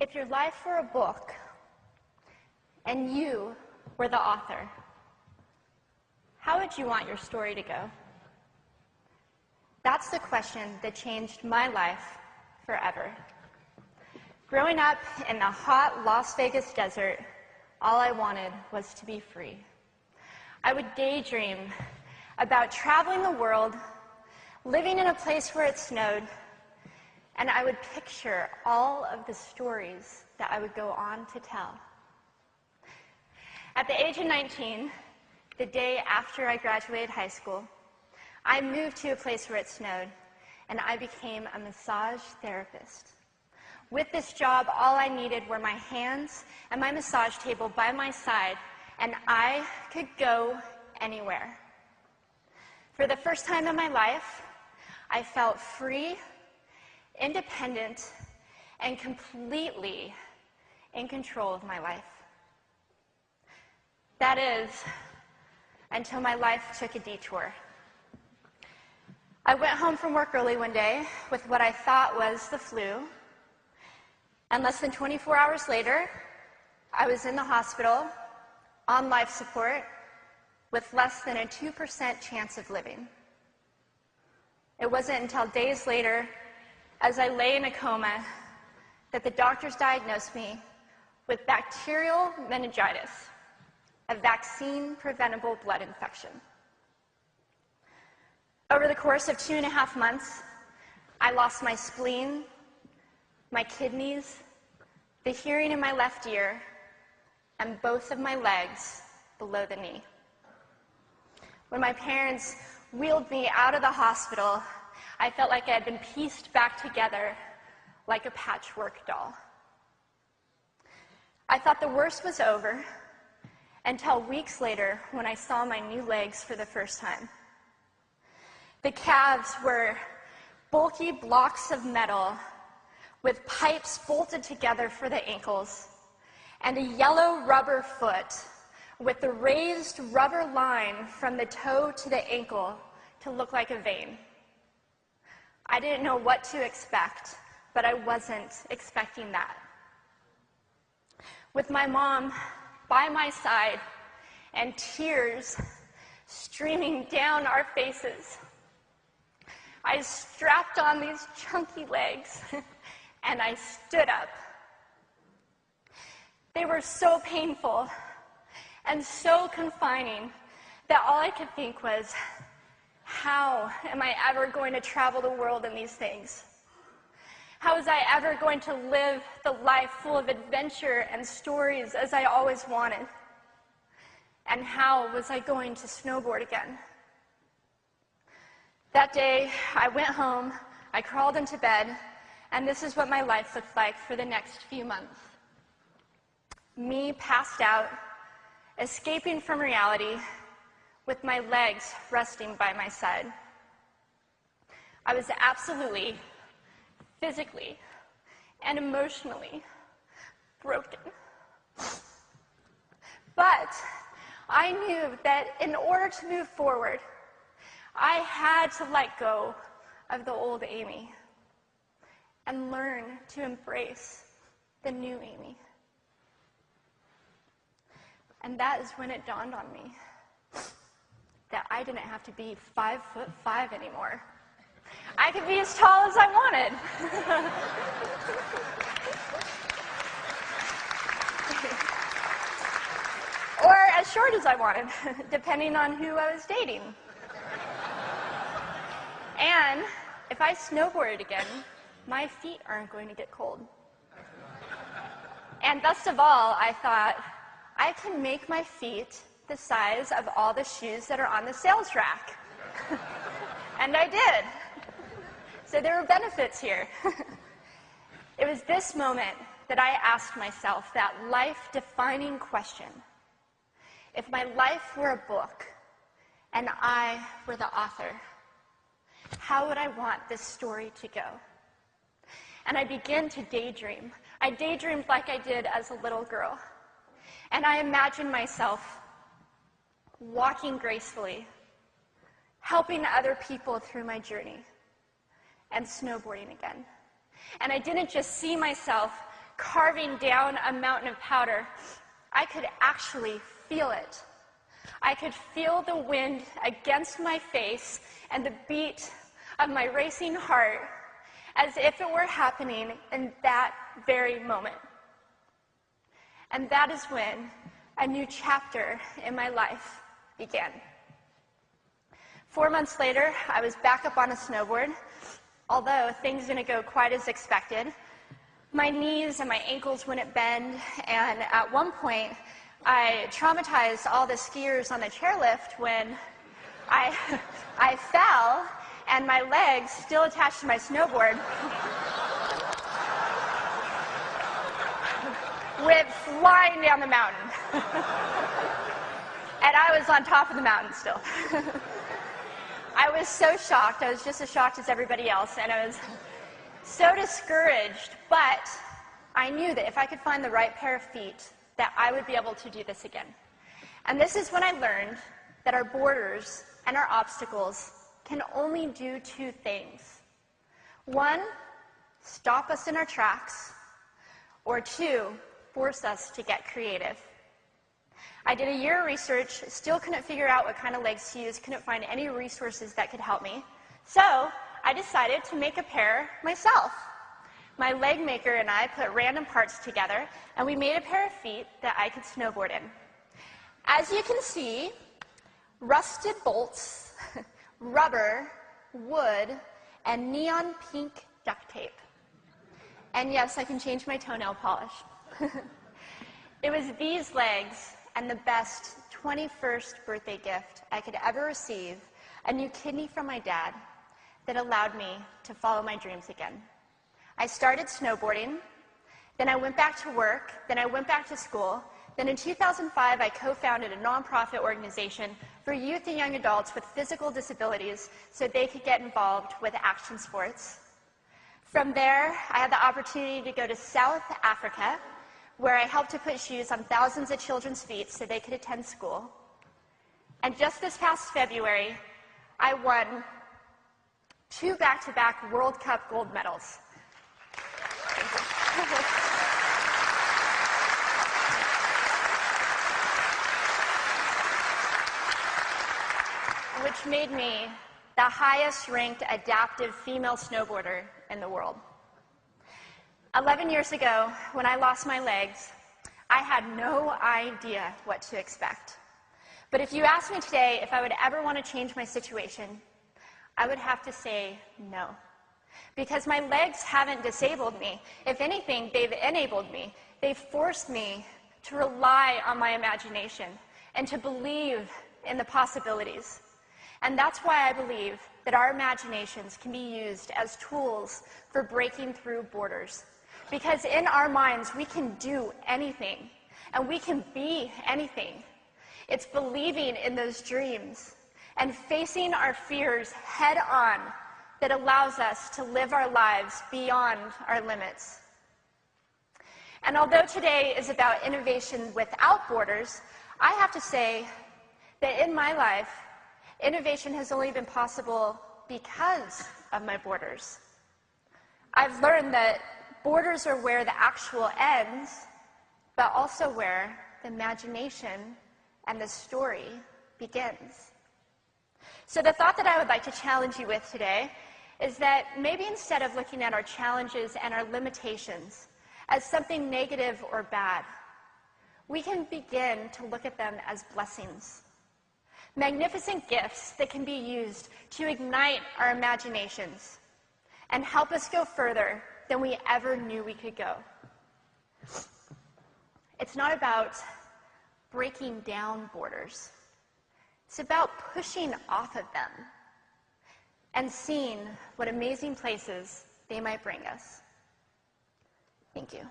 If your life were a book and you were the author, how would you want your story to go? That's the question that changed my life forever. Growing up in the hot Las Vegas desert, all I wanted was to be free. I would daydream about traveling the world, living in a place where it snowed, and I would picture all of the stories that I would go on to tell. At the age of 19, the day after I graduated high school, I moved to a place where it snowed, and I became a massage therapist. With this job, all I needed were my hands and my massage table by my side, and I could go anywhere. For the first time in my life, I felt free, independent, and completely in control of my life. That is, until my life took a detour. I went home from work early one day with what I thought was the flu, and less than 24 hours later, I was in the hospital on life support with less than a 2% chance of living. It wasn't until days later, as I lay in a coma, that the doctors diagnosed me with bacterial meningitis, a vaccine-preventable blood infection. Over the course of 2.5 months, I lost my spleen, my kidneys, the hearing in my left ear, and both of my legs below the knee. When my parents wheeled me out of the hospital, I felt like I had been pieced back together like a patchwork doll. I thought the worst was over until weeks later when I saw my new legs for the first time. The calves were bulky blocks of metal with pipes bolted together for the ankles, and a yellow rubber foot with the raised rubber line from the toe to the ankle to look like a vein. I didn't know what to expect, but I wasn't expecting that. With my mom by my side and tears streaming down our faces, I strapped on these chunky legs and I stood up. They were so painful and so confining that all I could think was, how am I ever going to travel the world in these things? How was I ever going to live the life full of adventure and stories as I always wanted? And how was I going to snowboard again? That day, I went home, I crawled into bed, and this is what my life looked like for the next few months. Me passed out, escaping from reality, with my legs resting by my side. I was absolutely, physically, and emotionally broken. But I knew that in order to move forward, I had to let go of the old Amy and learn to embrace the new Amy. And that is when it dawned on me that I didn't have to be 5'5" anymore. I could be as tall as I wanted. Or as short as I wanted, depending on who I was dating. And if I snowboarded again, my feet aren't going to get cold. And best of all, I thought, I can make my feet the size of all the shoes that are on the sales rack. And I did. So there were benefits here. It was this moment that I asked myself that life-defining question. If my life were a book and I were the author, how would I want this story to go? And I began to daydream. I daydreamed like I did as a little girl. And I imagined myself walking gracefully, helping other people through my journey, and snowboarding again. And I didn't just see myself carving down a mountain of powder, I could actually feel it. I could feel the wind against my face and the beat of my racing heart as if it were happening in that very moment. And that is when a new chapter in my life began. 4 months later, I was back up on a snowboard. Although things didn't go quite as expected, my knees and my ankles wouldn't bend, and at one point, I traumatized all the skiers on the chairlift when I fell, and my legs, still attached to my snowboard, went flying down the mountain. And I was on top of the mountain still. I was so shocked. I was just as shocked as everybody else, and I was so discouraged, but I knew that if I could find the right pair of feet, that I would be able to do this again. And this is when I learned that our borders and our obstacles can only do two things. One, stop us in our tracks, or two, force us to get creative. I did a year of research, still couldn't figure out what kind of legs to use, couldn't find any resources that could help me. So I decided to make a pair myself. My leg maker and I put random parts together, and we made a pair of feet that I could snowboard in. As you can see, rusted bolts, rubber, wood, and neon pink duct tape. And yes, I can change my toenail polish. It was these legs and the best 21st birthday gift I could ever receive, a new kidney from my dad, that allowed me to follow my dreams again. I started snowboarding, then I went back to work, then I went back to school, then in 2005 I co-founded a nonprofit organization for youth and young adults with physical disabilities so they could get involved with action sports. From there, I had the opportunity to go to South Africa, where I helped to put shoes on thousands of children's feet so they could attend school. And just this past February, I won 2 back-to-back World Cup gold medals. Which made me the highest-ranked adaptive female snowboarder in the world. 11 years ago, when I lost my legs, I had no idea what to expect. But if you asked me today if I would ever want to change my situation, I would have to say no. Because my legs haven't disabled me. If anything, they've enabled me. They've forced me to rely on my imagination and to believe in the possibilities. And that's why I believe that our imaginations can be used as tools for breaking through borders. Because in our minds, we can do anything, and we can be anything. It's believing in those dreams and facing our fears head on that allows us to live our lives beyond our limits. And although today is about innovation without borders, I have to say that in my life, innovation has only been possible because of my borders. I've learned that borders are where the actual ends, but also where the imagination and the story begins. So the thought that I would like to challenge you with today is that maybe instead of looking at our challenges and our limitations as something negative or bad, we can begin to look at them as blessings. Magnificent gifts that can be used to ignite our imaginations and help us go further than we ever knew we could go. It's not about breaking down borders. It's about pushing off of them and seeing what amazing places they might bring us. Thank you.